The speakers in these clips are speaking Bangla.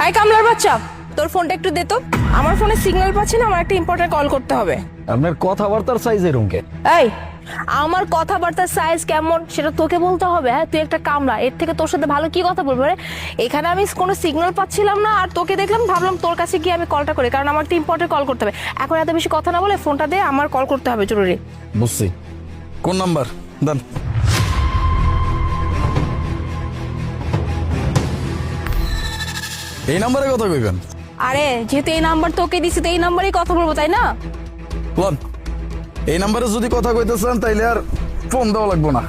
আই কামলার বাচ্চা, তোর ফোনটা একটু দে তো। আমার ফোনে সিগন্যাল পাচ্ছি না, আমার একটা ইম্পর্টেন্ট কল করতে হবে। আপনার কথাবার্তার সাইজ এরকম কে? এই, আমার কথাবার্তার সাইজ কেমন সেটা তোকে বলতে হবে? হ্যাঁ, তুই একটা কামলা, এর থেকে তোর সাথে ভালো কি কথা বলবো রে? এখানে আমি কোনো সিগন্যাল পাচ্ছিলাম না, আর তোকে দেখলাম, ভাবলাম তোর কাছে গিয়ে আমি কলটা করি, কারণ আমার একটা ইম্পর্টেন্ট কল করতে হবে। এখন এত বেশি কথা না বলে ফোনটা দে, আমার কল করতে হবে জরুরি। বুঝছি। কোন নাম্বার দেন? এই নাম্বারে কথা কইবেন? আরে যেহেতু এই নাম্বার তোকে দিছি, তো এই নাম্বারেই কথা বলবো, তাই না? বল, এই নাম্বারে যদি কথা কইতেছেন তাইলে আর ফোন দেওয়া লাগবো না,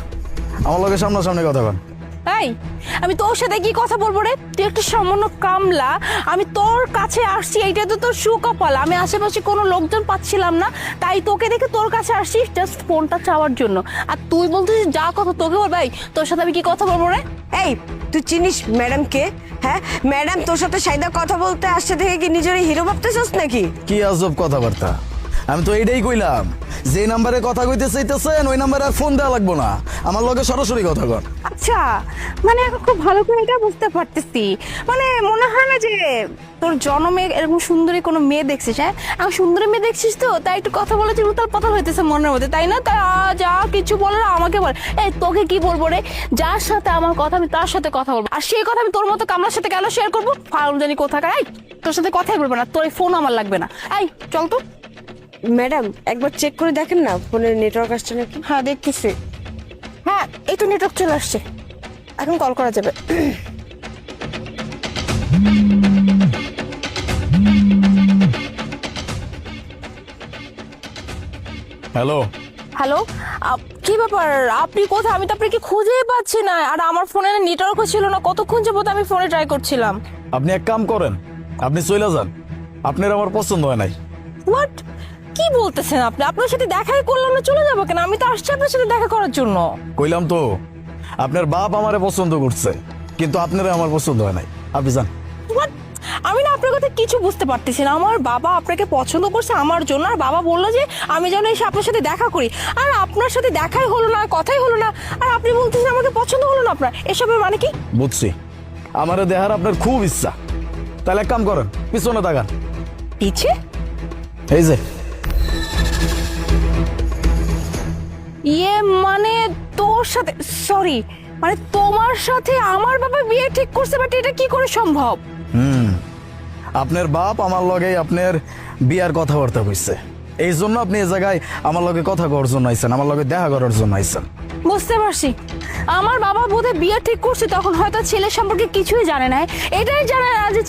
আমার লগে সামনাসামনি কথা কন। এই, আমি তোর সাথে কি কথা বলবো রে? তুই একটা সামান্য কামলা, আমি তোর কাছে আসছি, এইটা তো তোর সুকপাল। আমি আশেপাশে কোনো লোকজন পাচ্ছিলাম না, তাই তোকে দেখে তোর কাছে আসছি জাস্ট ফোনটা চাওয়ার জন্য। আর তুই বলতেছিস যা কথা তোকে বল। ভাই, তোর সাথে আমি কি কথা বলবো রে? এই, তুই চিনিস ম্যাডাম কে? হ্যাঁ, ম্যাডাম তোর সাথে সাইদা কথা বলতে আসছে দেখে কি নিজের হিরো ভাবতেছস নাকি? কি আজব কথাবার্তা! আমি তো এইটাই কইলাম, যে নাম্বারে কথা কইতে চাইতেছেন ওই নাম্বারে আর ফোন দেওয়া লাগবো না, আমার লগে সরাসরি কথা কন। আচ্ছা, মানে এখন খুব ভালো করে এটা বুঝতে পারতেছি। মানে মনে হয় না যে তোর জন্মে এরকম সুন্দরী কোনো মেয়ে দেখছিস। হ্যাঁ, আমি সুন্দরী মেয়ে দেখছিস তো, তাই একটু কথা বলেছি, উতাল পাতাল হইতেছে মনের মধ্যে, তাই না? তা যা কিছু বলার আমাকে বল। এই, তোকে কি বলবো রে? যার সাথে আমার কথা আমি তার সাথে কথা বলবো, আর সেই কথা আমি তোর মতো কামলার সাথে কেন শেয়ার করবো? ফাউল জানি কোথাকার। এই, তোর সাথে কথাই বলবো না, তোর এই ফোন আমার লাগবে না। এই চল তো। ম্যাডাম একবার চেক করে দেখেন না ফোনের নেটওয়ার্ক আসছে নাকি। হ্যাঁ দেখতেছি, হ্যাঁ এই তো নেটওয়ার্ক চলে আসছে, এখন কল করা যাবে। হ্যালো। হ্যালো, কি ব্যাপার? আপনি কোথায়? আমি তো আপনাকে খুঁজেই পাচ্ছি না, আর আমার ফোনে নেটওয়ার্কও ছিল না। কতক্ষণ যাবত আমি ফোনে ট্রাই করছিলাম। আপনি এক কাম করেন, আপনি চলে যান, আপনার আমার পছন্দ হয় নাই। হোয়াট? কি বলতেছেন আপনি? আপনার সাথে দেখাই করলাম না, চলে যাবো কেন? আমি তো আসছি আপনার সাথে দেখা করার জন্য। কইলাম তো, আপনার বাপ আমারে পছন্দ করছে, কিন্তু আপনারা আমার পছন্দ হয় নাই, আপনি যান। হোয়াট? আমি না আপনার কথা কিছু বুঝতে পারতেছি না। আমার বাবা আপনাকে পছন্দ করছে আমার জন্য, আর বাবা বললো যে আমি যেন এসে আপনার সাথে দেখা করি, আর আপনার সাথে দেখাই হলো না, কথাই হলো না, আর আপনি বলতেছেন আমাকে পছন্দ হলো না আপনার। এসবের মানে কি? বুঝছি, আমারে দেখার আপনার খুব ইচ্ছা, তাহলে এক কাম করেন, পিছনে তাকান। পিছে? এই যে। ইয়ে মানে তোর সাথে, সরি, মানে তোমার সাথে আমার বাবা বিয়ে ঠিক করছে, বাট এটা কি করে সম্ভব? আপনার বাপ আমার লগে আপনার বিয়ার কথাবার্তা কইছে, এই জন্য আপনি এই জায়গায় আমার লগে কথা করার জন্য আইছেন, আমার লগে দেখা করার জন্য আইছেন। বুঝতে পারছি, আমার বাবা বোধহয় বিয়ে ঠিক করছে, তখন হয়তো ছেলের সম্পর্কে কিছুই জানে না, এটাই জানে না যে